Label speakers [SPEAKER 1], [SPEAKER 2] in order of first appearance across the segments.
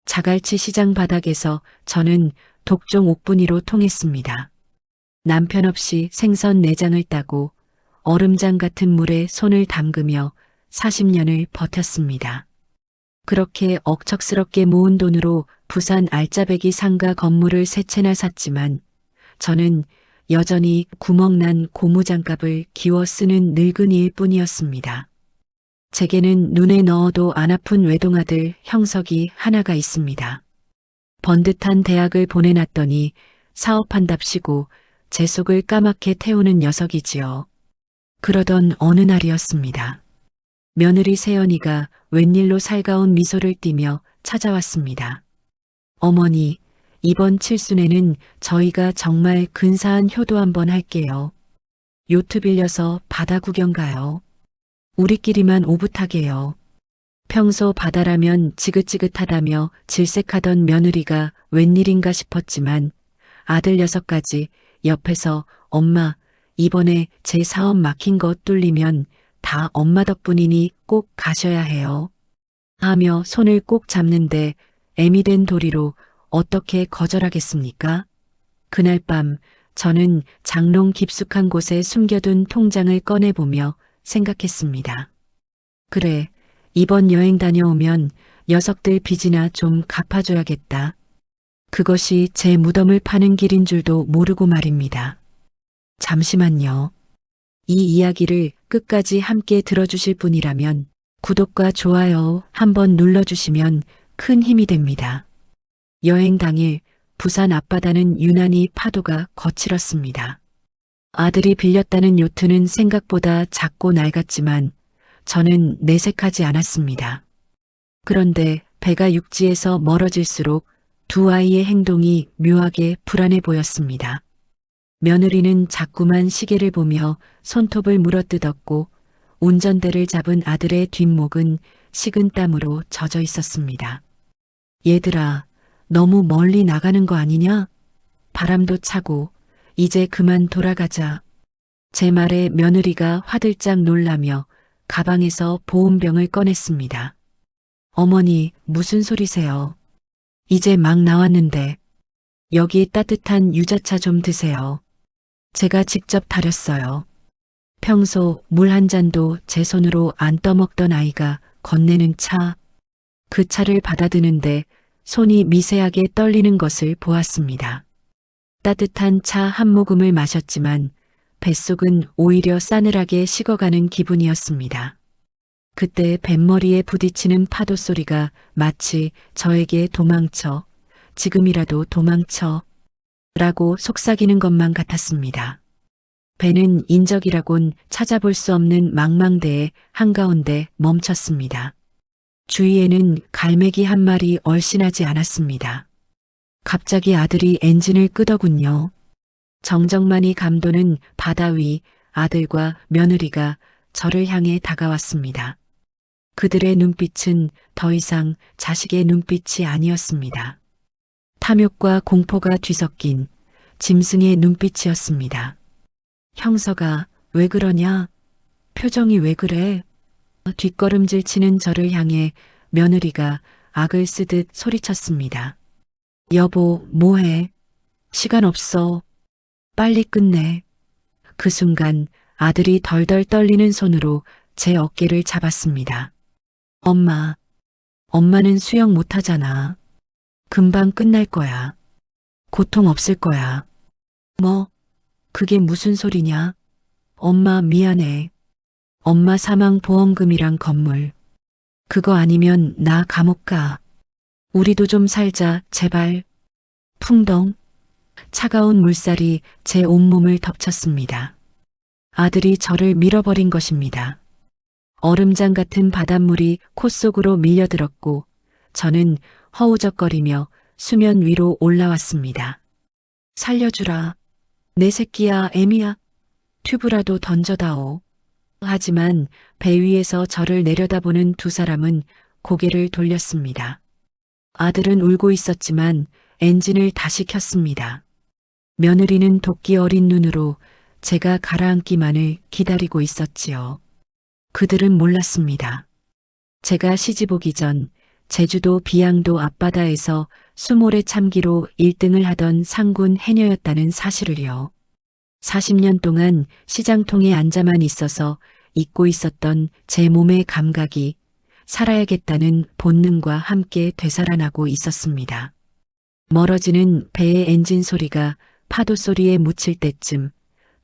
[SPEAKER 1] 자갈치 시장 바닥에서 저는 독종 옥분이로 통했습니다. 남편 없이 생선 내장을 따고 얼음장 같은 물에 손을 담그며 40년을 버텼습니다. 그렇게 억척스럽게 모은 돈으로 부산 알짜배기 상가 건물을 세 채나 샀지만 저는 여전히 구멍난 고무장갑을 기워 쓰는 늙은이일 뿐이었습니다. 제게는 눈에 넣어도 안 아픈 외동아들 형석이 하나가 있습니다. 번듯한 대학을 보내놨더니 사업한답시고 제 속을 까맣게 태우는 녀석이지요. 그러던 어느 날이었습니다. 며느리 세연이가 웬일로 살가운 미소를 띠며 찾아왔습니다. 어머니, 이번 칠순에는 저희가 정말 근사한 효도 한번 할게요. 요트 빌려서 바다 구경 가요. 우리끼리만 오붓하게요. 평소 바다라면 지긋지긋하다며 질색하던 며느리가 웬일인가 싶었지만 아들 녀석까지 옆에서 엄마, 이번에 제 사업 막힌 거 뚫리면 다 엄마 덕분이니 꼭 가셔야 해요. 하며 손을 꼭 잡는데 애미 된 도리로 어떻게 거절하겠습니까? 그날 밤 저는 장롱 깊숙한 곳에 숨겨둔 통장을 꺼내보며 생각했습니다. 그래, 이번 여행 다녀오면 녀석들 빚이나 좀 갚아줘야겠다. 그것이 제 무덤을 파는 길인 줄도 모르고 말입니다. 잠시만요. 이 이야기를 끝까지 함께 들어주실 분이라면 구독과 좋아요 한번 눌러주시면 큰 힘이 됩니다. 여행 당일 부산 앞바다는 유난히 파도가 거칠었습니다. 아들이 빌렸다는 요트는 생각보다 작고 낡았지만 저는 내색하지 않았습니다. 그런데 배가 육지에서 멀어질수록 두 아이의 행동이 묘하게 불안해 보였습니다. 며느리는 자꾸만 시계를 보며 손톱을 물어뜯었고 운전대를 잡은 아들의 뒷목은 식은 땀으로 젖어 있었습니다. 얘들아, 너무 멀리 나가는 거 아니냐? 바람도 차고 이제 그만 돌아가자. 제 말에 며느리가 화들짝 놀라며 가방에서 보온병을 꺼냈습니다. 어머니, 무슨 소리세요? 이제 막 나왔는데. 여기 따뜻한 유자차 좀 드세요. 제가 직접 타렸어요. 평소 물 한 잔도 제 손으로 안 떠먹던 아이가 건네는 차. 그 차를 받아드는데 손이 미세하게 떨리는 것을 보았습니다. 따뜻한 차 한 모금을 마셨지만 뱃속은 오히려 싸늘하게 식어가는 기분이었습니다. 그때 뱃머리에 부딪히는 파도 소리가 마치 저에게 도망쳐, 지금이라도 도망쳐 라고 속삭이는 것만 같았습니다. 배는 인적이라곤 찾아볼 수 없는 망망대의 한가운데 멈췄습니다. 주위에는 갈매기 한 마리 얼씬하지 않았습니다. 갑자기 아들이 엔진을 끄더군요. 정정만이 감도는 바다 위 아들과 며느리가 저를 향해 다가왔습니다. 그들의 눈빛은 더 이상 자식의 눈빛이 아니었습니다. 탐욕과 공포가 뒤섞인 짐승의 눈빛이었습니다. 형서가 왜 그러냐? 표정이 왜 그래? 뒷걸음질 치는 저를 향해 며느리가 악을 쓰듯 소리쳤습니다. 여보, 뭐해? 시간 없어. 빨리 끝내. 그 순간 아들이 덜덜 떨리는 손으로 제 어깨를 잡았습니다. 엄마, 엄마는 수영 못하잖아. 금방 끝날 거야. 고통 없을 거야. 뭐? 그게 무슨 소리냐? 엄마 미안해. 엄마 사망보험금이랑 건물. 그거 아니면 나 감옥 가. 우리도 좀 살자, 제발. 풍덩. 차가운 물살이 제 온몸을 덮쳤습니다. 아들이 저를 밀어버린 것입니다. 얼음장 같은 바닷물이 코 속으로 밀려들었고 저는 허우적거리며 수면 위로 올라왔습니다. 살려주라. 내 새끼야, 애미야. 튜브라도 던져다오. 하지만 배 위에서 저를 내려다보는 두 사람은 고개를 돌렸습니다. 아들은 울고 있었지만 엔진을 다시 켰습니다. 며느리는 도끼 어린 눈으로 제가 가라앉기만을 기다리고 있었지요. 그들은 몰랐습니다. 제가 시집 오기 전 제주도 비양도 앞바다에서 수모래 참기로 1등을 하던 상군 해녀였다는 사실을요. 40년 동안 시장통에 앉아만 있어서 잊고 있었던 제 몸의 감각이 살아야겠다는 본능과 함께 되살아나고 있었습니다. 멀어지는 배의 엔진 소리가 파도 소리에 묻힐 때쯤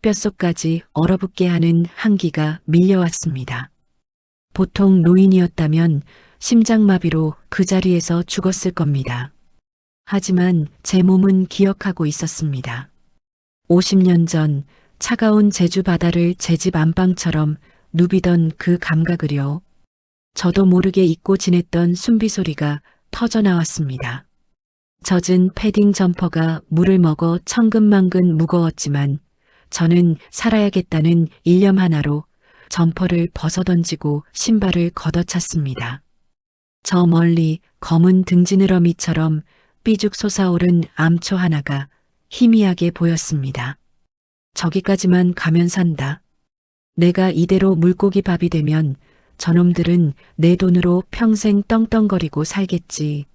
[SPEAKER 1] 뼛속까지 얼어붙게 하는 한기가 밀려왔습니다. 보통 노인이었다면 심장마비로 그 자리에서 죽었을 겁니다. 하지만 제 몸은 기억하고 있었습니다. 50년 전 차가운 제주 바다를 제 집 안방처럼 누비던 그 감각을요. 저도 모르게 잊고 지냈던 숨비 소리가 터져나왔습니다. 젖은 패딩 점퍼가 물을 먹어 천근만근 무거웠지만 저는 살아야겠다는 일념 하나로 점퍼를 벗어던지고 신발을 걷어찼습니다. 저 멀리 검은 등지느러미처럼 삐죽 솟아오른 암초 하나가 희미하게 보였습니다. 저기까지만 가면 산다. 내가 이대로 물고기 밥이 되면 저놈들은 내 돈으로 평생 떵떵거리고 살겠지.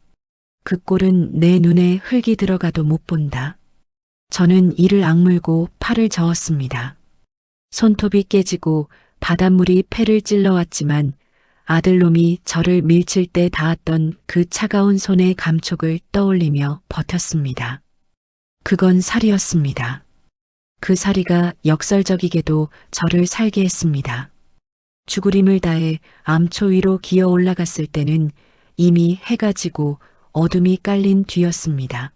[SPEAKER 1] 그 꼴은 내 눈에 흙이 들어가도 못 본다. 저는 이를 악물고 팔을 저었습니다. 손톱이 깨지고 바닷물이 폐를 찔러왔지만 아들놈이 저를 밀칠 때 닿았던 그 차가운 손의 감촉을 떠올리며 버텼습니다. 그건 살이었습니다. 그 살이가 역설적이게도 저를 살게 했습니다. 죽을 힘을 다해 암초 위로 기어 올라갔을 때는 이미 해가 지고 어둠이 깔린 뒤였습니다.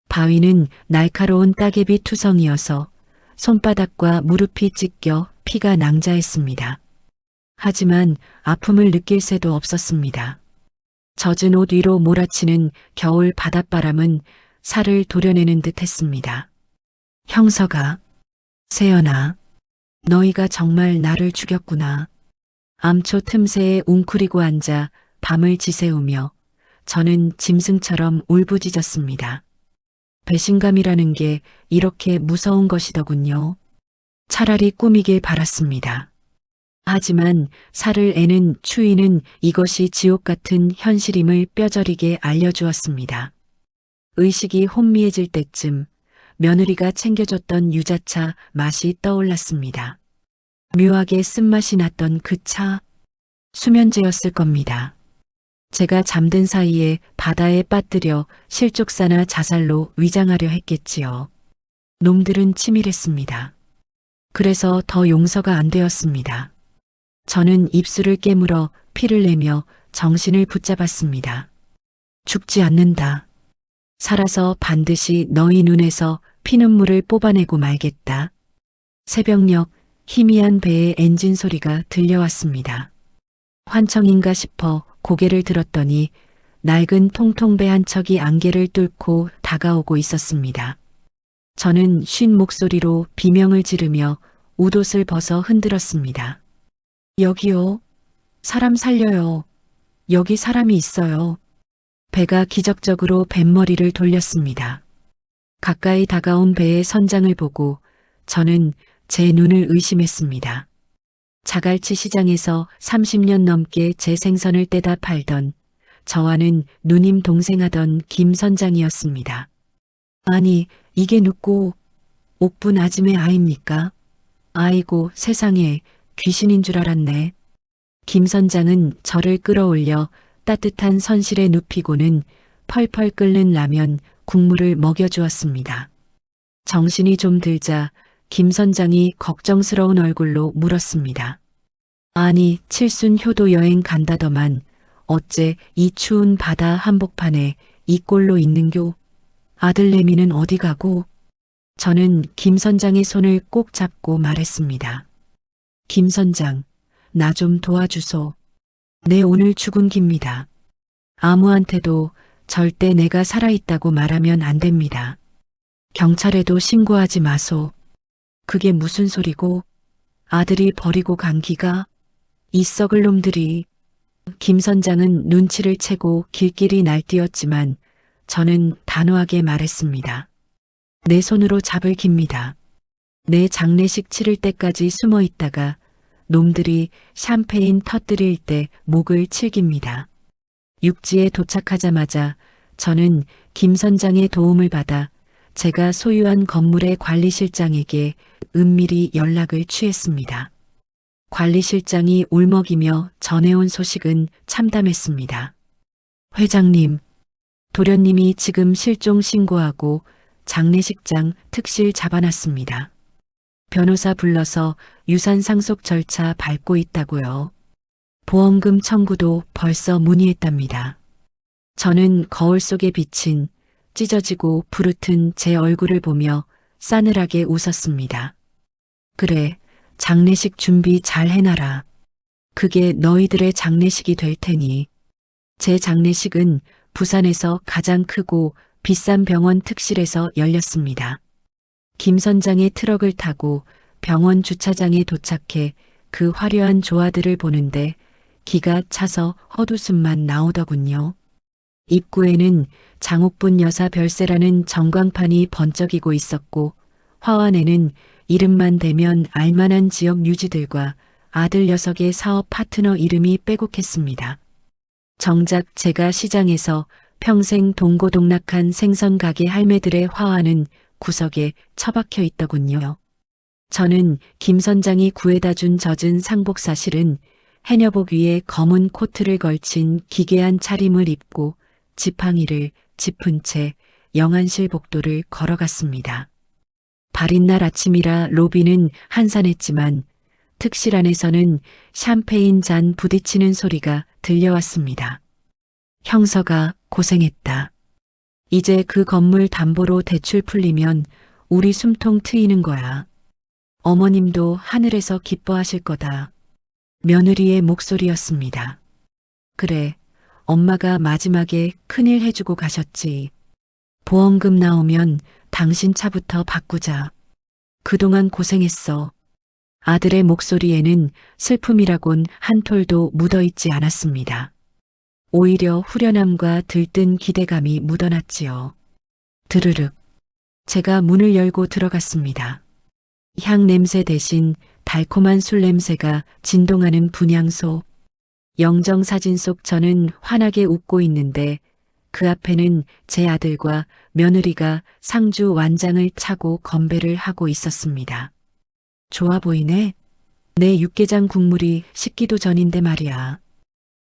[SPEAKER 1] 바위는 날카로운 따개비 투성이어서 손바닥과 무릎이 찢겨 피가 낭자했습니다. 하지만 아픔을 느낄 새도 없었습니다. 젖은 옷 위로 몰아치는 겨울 바닷바람은 살을 도려내는 듯 했습니다. 형서가, 세연아, 너희가 정말 나를 죽였구나. 암초 틈새에 웅크리고 앉아 밤을 지새우며 저는 짐승처럼 울부짖었습니다. 배신감이라는 게 이렇게 무서운 것이더군요. 차라리 꿈이길 바랐습니다. 하지만 살을 애는 추위는 이것이 지옥 같은 현실임을 뼈저리게 알려주었습니다. 의식이 혼미해질 때쯤 며느리가 챙겨줬던 유자차 맛이 떠올랐습니다. 묘하게 쓴맛이 났던 그 차, 수면제였을 겁니다. 제가 잠든 사이에 바다에 빠뜨려 실족사나 자살로 위장하려 했겠지요. 놈들은 치밀했습니다. 그래서 더 용서가 안 되었습니다. 저는 입술을 깨물어 피를 내며 정신을 붙잡았습니다. 죽지 않는다. 살아서 반드시 너희 눈에서 피눈물을 뽑아내고 말겠다. 새벽녘 희미한 배의 엔진 소리가 들려왔습니다. 환청인가 싶어 고개를 들었더니 낡은 통통배 한 척이 안개를 뚫고 다가오고 있었습니다. 저는 쉰 목소리로 비명을 지르며 웃옷을 벗어 흔들었습니다. 여기요. 사람 살려요. 여기 사람이 있어요. 배가 기적적으로 뱃머리를 돌렸습니다. 가까이 다가온 배의 선장을 보고 저는 제 눈을 의심했습니다. 자갈치 시장에서 30년 넘게 제 생선을 떼다 팔던 저와는 누님 동생하던 김 선장이었습니다. 아니, 이게 누구? 옥분 아줌의 아입니까? 아이고, 세상에 귀신인 줄 알았네. 김 선장은 저를 끌어올려 따뜻한 선실에 눕히고는 펄펄 끓는 라면, 국물을 먹여주었습니다. 정신이 좀 들자 김 선장이 걱정스러운 얼굴로 물었습니다. 아니, 칠순 효도 여행 간다더만 어째 이 추운 바다 한복판에 이 꼴로 있는교? 아들 내미는 어디 가고? 저는 김 선장의 손을 꼭 잡고 말했습니다. 김 선장, 나 좀 도와주소. 내 오늘 죽은 깁니다. 아무한테도 절대 내가 살아있다고 말하면 안 됩니다. 경찰에도 신고하지 마소. 그게 무슨 소리고? 아들이 버리고 간 기가? 이 썩을 놈들이. 김 선장은 눈치를 채고 길길이 날뛰었지만 저는 단호하게 말했습니다. 내 손으로 잡을 깁니다. 내 장례식 치를 때까지 숨어 있다가 놈들이 샴페인 터뜨릴 때 목을 칠깁니다. 육지에 도착하자마자 저는 김 선장의 도움을 받아 제가 소유한 건물의 관리실장에게 은밀히 연락을 취했습니다. 관리실장이 울먹이며 전해온 소식은 참담했습니다. 회장님, 도련님이 지금 실종 신고하고 장례식장 특실 잡아놨습니다. 변호사 불러서 유산 상속 절차 밟고 있다고요. 보험금 청구도 벌써 문의했답니다. 저는 거울 속에 비친 찢어지고 부르튼 제 얼굴을 보며 싸늘하게 웃었습니다. 그래, 장례식 준비 잘 해놔라. 그게 너희들의 장례식이 될 테니. 제 장례식은 부산에서 가장 크고 비싼 병원 특실에서 열렸습니다. 김 선장의 트럭을 타고 병원 주차장에 도착해 그 화려한 조화들을 보는데 기가 차서 헛웃음만 나오더군요. 입구에는 장옥분 여사 별세라는 전광판이 번쩍이고 있었고 화환에는 이름만 대면 알만한 지역 유지들과 아들 녀석의 사업 파트너 이름이 빼곡했습니다. 정작 제가 시장에서 평생 동고동락한 생선 가게 할매들의 화환은 구석에 처박혀 있더군요. 저는 김 선장이 구해다 준 젖은 상복 사실은 해녀복 위에 검은 코트를 걸친 기괴한 차림을 입고 지팡이를 짚은 채 영안실 복도를 걸어갔습니다. 발인 날 아침이라 로비는 한산했지만 특실 안에서는 샴페인 잔 부딪히는 소리가 들려왔습니다. 형서가 고생했다. 이제 그 건물 담보로 대출 풀리면 우리 숨통 트이는 거야. 어머님도 하늘에서 기뻐하실 거다. 며느리의 목소리였습니다. 그래, 엄마가 마지막에 큰일 해주고 가셨지. 보험금 나오면 당신 차부터 바꾸자. 그동안 고생했어. 아들의 목소리에는 슬픔이라곤 한 톨도 묻어있지 않았습니다. 오히려 후련함과 들뜬 기대감이 묻어났지요. 드르륵. 제가 문을 열고 들어갔습니다. 향 냄새 대신 달콤한 술 냄새가 진동하는 분향소. 영정사진 속 저는 환하게 웃고 있는데 그 앞에는 제 아들과 며느리가 상주 완장을 차고 건배를 하고 있었습니다. 좋아 보이네. 내 육개장 국물이 식기도 전인데 말이야.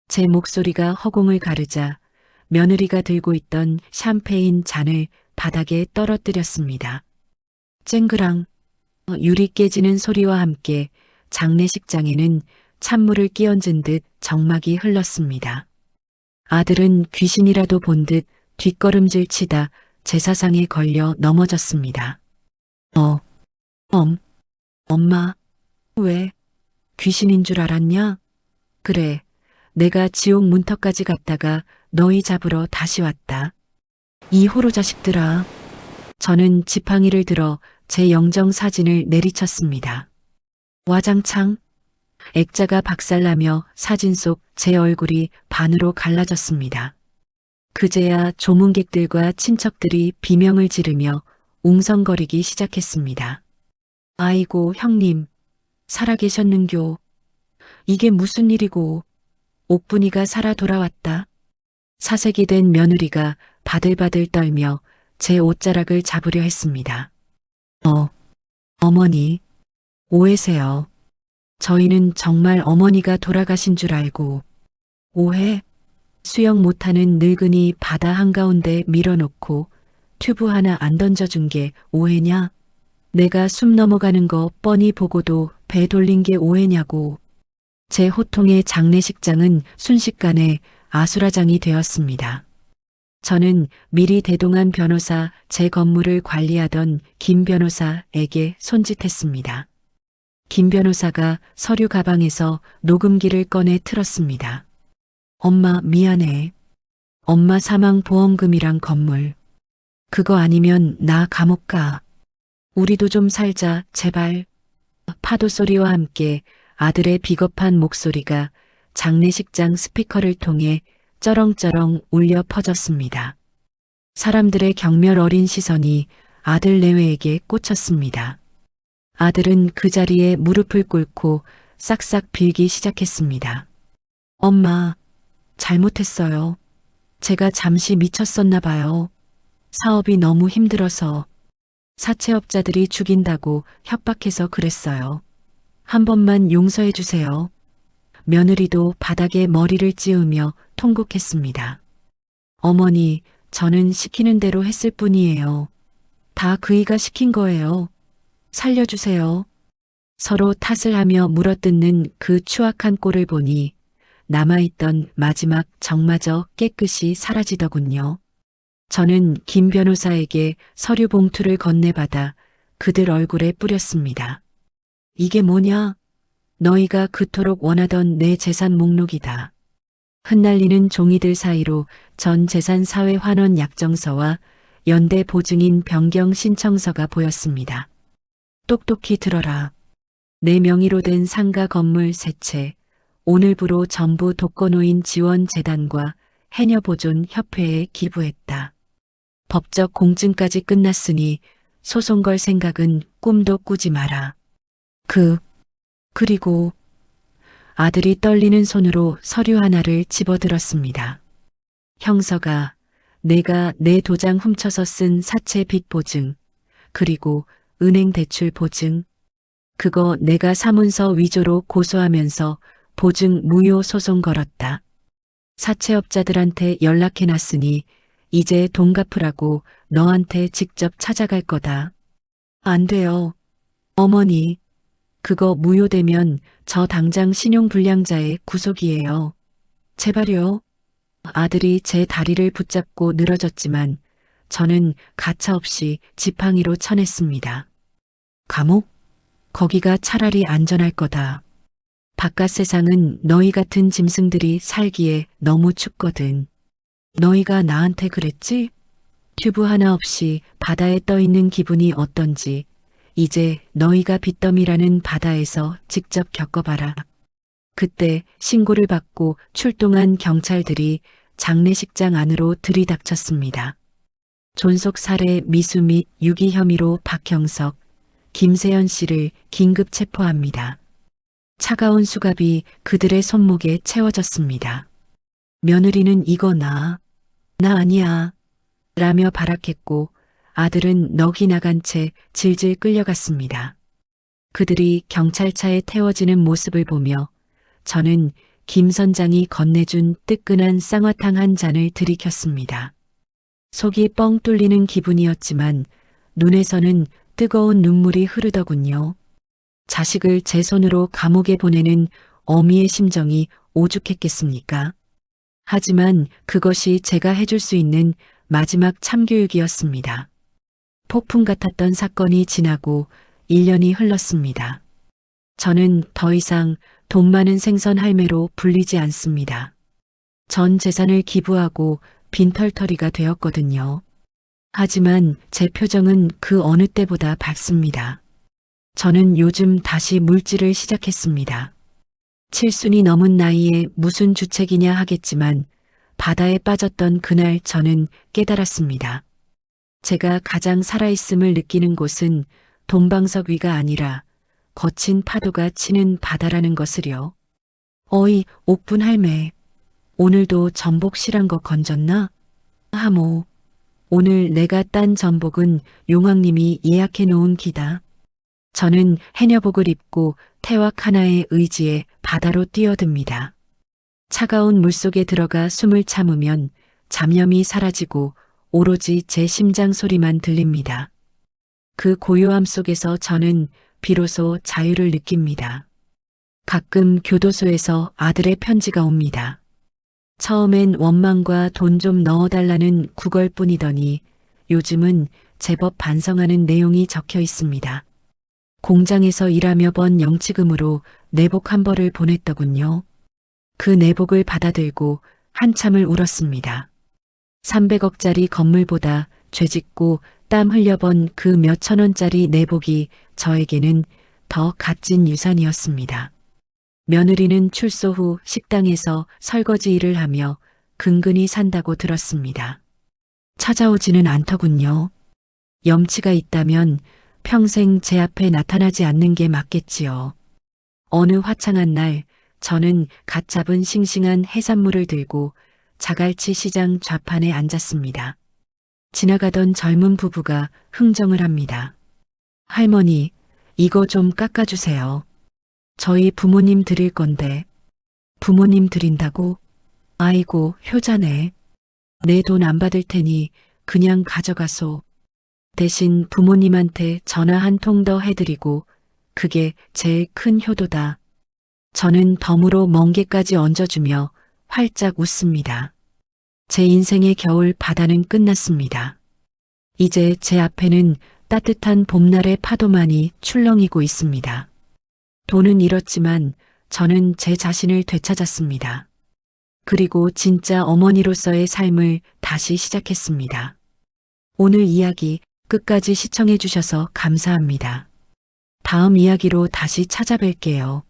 [SPEAKER 1] 제 목소리가 허공을 가르자 며느리가 들고 있던 샴페인 잔을 바닥에 떨어뜨렸습니다. 쨍그랑 유리 깨지는 소리와 함께 장례식장에는 찬물을 끼얹은 듯 정막이 흘렀습니다. 아들은 귀신이라도 본 듯 뒷걸음질 치다 제사상에 걸려 넘어졌습니다. 엄마, 왜? 귀신인 줄 알았냐? 그래, 내가 지옥 문턱까지 갔다가 너희 잡으러 다시 왔다. 이 호로 자식들아. 저는 지팡이를 들어 제 영정 사진을 내리쳤습니다. 와장창. 액자가 박살나며 사진 속 제 얼굴이 반으로 갈라졌습니다. 그제야 조문객들과 친척들이 비명을 지르며 웅성거리기 시작했습니다. 아이고 형님, 살아계셨는교. 이게 무슨 일이고. 옥분이가 살아 돌아왔다. 사색이 된 며느리가 바들바들 떨며 제 옷자락을 잡으려 했습니다. 어머니, 오해세요. 저희는 정말 어머니가 돌아가신 줄 알고. 오해? 수영 못하는 늙은이 바다 한가운데 밀어놓고 튜브 하나 안 던져준 게 오해냐? 내가 숨 넘어가는 거 뻔히 보고도 배 돌린 게 오해냐고. 제 호통의 장례식장은 순식간에 아수라장이 되었습니다. 저는 미리 대동한 변호사 제 건물을 관리하던 김 변호사에게 손짓했습니다. 김 변호사가 서류 가방에서 녹음기를 꺼내 틀었습니다. 엄마 미안해. 엄마 사망 보험금이랑 건물. 그거 아니면 나 감옥 가. 우리도 좀 살자 제발. 파도 소리와 함께 아들의 비겁한 목소리가 장례식장 스피커를 통해 쩌렁쩌렁 울려 퍼졌습니다. 사람들의 경멸 어린 시선이 아들 내외에게 꽂혔습니다. 아들은 그 자리에 무릎을 꿇고 싹싹 빌기 시작했습니다. 엄마, 잘못했어요. 제가 잠시 미쳤었나 봐요. 사업이 너무 힘들어서 사채업자들이 죽인다고 협박해서 그랬어요. 한 번만 용서해 주세요. 며느리도 바닥에 머리를 찌우며 통곡했습니다. 어머니, 저는 시키는 대로 했을 뿐이에요. 다 그이가 시킨 거예요. 살려주세요. 서로 탓을 하며 물어뜯는 그 추악한 꼴을 보니 남아있던 마지막 정마저 깨끗이 사라지더군요. 저는 김 변호사에게 서류 봉투를 건네받아 그들 얼굴에 뿌렸습니다. 이게 뭐냐? 너희가 그토록 원하던 내 재산 목록이다. 흩날리는 종이들 사이로 전 재산 사회 환원 약정서와 연대 보증인 변경 신청서가 보였습니다. 똑똑히 들어라. 내 명의로 된 상가 건물 3채, 오늘부로 전부 독거노인 지원재단과 해녀보존 협회에 기부했다. 법적 공증까지 끝났으니 소송 걸 생각은 꿈도 꾸지 마라. 그리고 아들이 떨리는 손으로 서류 하나를 집어들었습니다. 형서가 내가 내 도장 훔쳐서 쓴 사채 빚 보증, 그리고 은행 대출 보증, 그거 내가 사문서 위조로 고소하면서 보증 무효 소송 걸었다. 사채업자들한테 연락해놨으니 이제 돈 갚으라고 너한테 직접 찾아갈 거다. 안 돼요. 어머니, 그거 무효되면 저 당장 신용불량자의 구속이에요. 제발요. 아들이 제 다리를 붙잡고 늘어졌지만 저는 가차없이 지팡이로 쳐냈습니다. 감옥? 거기가 차라리 안전할 거다. 바깥 세상은 너희 같은 짐승들이 살기에 너무 춥거든. 너희가 나한테 그랬지? 튜브 하나 없이 바다에 떠 있는 기분이 어떤지 이제 너희가 빚더미라는 바다에서 직접 겪어봐라. 그때 신고를 받고 출동한 경찰들이 장례식장 안으로 들이닥쳤습니다. 존속 살해 미수 및 유기 혐의로 박형석, 김세연 씨를 긴급 체포합니다. 차가운 수갑이 그들의 손목에 채워졌습니다. 며느리는 이거 나 아니야 라며 발악했고 아들은 넋이 나간 채 질질 끌려갔습니다. 그들이 경찰차에 태워지는 모습을 보며 저는 김 선장이 건네준 뜨끈한 쌍화탕 한 잔을 들이켰습니다. 속이 뻥 뚫리는 기분이었지만 눈에서는 뜨거운 눈물이 흐르더군요. 자식을 제 손으로 감옥에 보내는 어미의 심정이 오죽했겠습니까? 하지만 그것이 제가 해줄 수 있는 마지막 참교육이었습니다. 폭풍 같았던 사건이 지나고 1년이 흘렀습니다. 저는 더 이상 돈 많은 생선 할매로 불리지 않습니다. 전 재산을 기부하고 빈털터리가 되었거든요. 하지만 제 표정은 그 어느 때보다 밝습니다. 저는 요즘 다시 물질을 시작했습니다. 7순이 넘은 나이에 무슨 주책이냐 하겠지만 바다에 빠졌던 그날 저는 깨달았습니다. 제가 가장 살아있음을 느끼는 곳은 돈방석 위가 아니라 거친 파도가 치는 바다라는 것을요. 어이, 옥분 할매. 오늘도 전복 실한 거 건졌나? 하모. 오늘 내가 딴 전복은 용왕님이 예약해 놓은 기다. 저는 해녀복을 입고 태왁 하나의 의지에 바다로 뛰어듭니다. 차가운 물속에 들어가 숨을 참으면 잡념이 사라지고 오로지 제 심장 소리만 들립니다. 그 고요함 속에서 저는 비로소 자유를 느낍니다. 가끔 교도소에서 아들의 편지가 옵니다. 처음엔 원망과 돈 좀 넣어달라는 구걸뿐이더니 요즘은 제법 반성하는 내용이 적혀 있습니다. 공장에서 일하며 번 영치금으로 내복 한 벌을 보냈더군요. 그 내복을 받아들고 한참을 울었습니다. 300억짜리 건물보다 죄짓고 땀 흘려번 그 몇천 원짜리 내복이 저에게는 더 값진 유산이었습니다. 며느리는 출소 후 식당에서 설거지 일을 하며 근근히 산다고 들었습니다. 찾아오지는 않더군요. 염치가 있다면 평생 제 앞에 나타나지 않는 게 맞겠지요. 어느 화창한 날 저는 갓 잡은 싱싱한 해산물을 들고 자갈치 시장 좌판에 앉았습니다. 지나가던 젊은 부부가 흥정을 합니다. 할머니, 이거 좀 깎아주세요. 저희 부모님 드릴 건데. 부모님 드린다고? 아이고, 효자네. 내 돈 안 받을 테니 그냥 가져가소. 대신 부모님한테 전화 한 통 더 해드리고 그게 제일 큰 효도다. 저는 덤으로 멍게까지 얹어주며 활짝 웃습니다. 제 인생의 겨울 바다는 끝났습니다. 이제 제 앞에는 따뜻한 봄날의 파도만이 출렁이고 있습니다. 돈은 잃었지만 저는 제 자신을 되찾았습니다. 그리고 진짜 어머니로서의 삶을 다시 시작했습니다. 오늘 이야기 끝까지 시청해 주셔서 감사합니다. 다음 이야기로 다시 찾아뵐게요.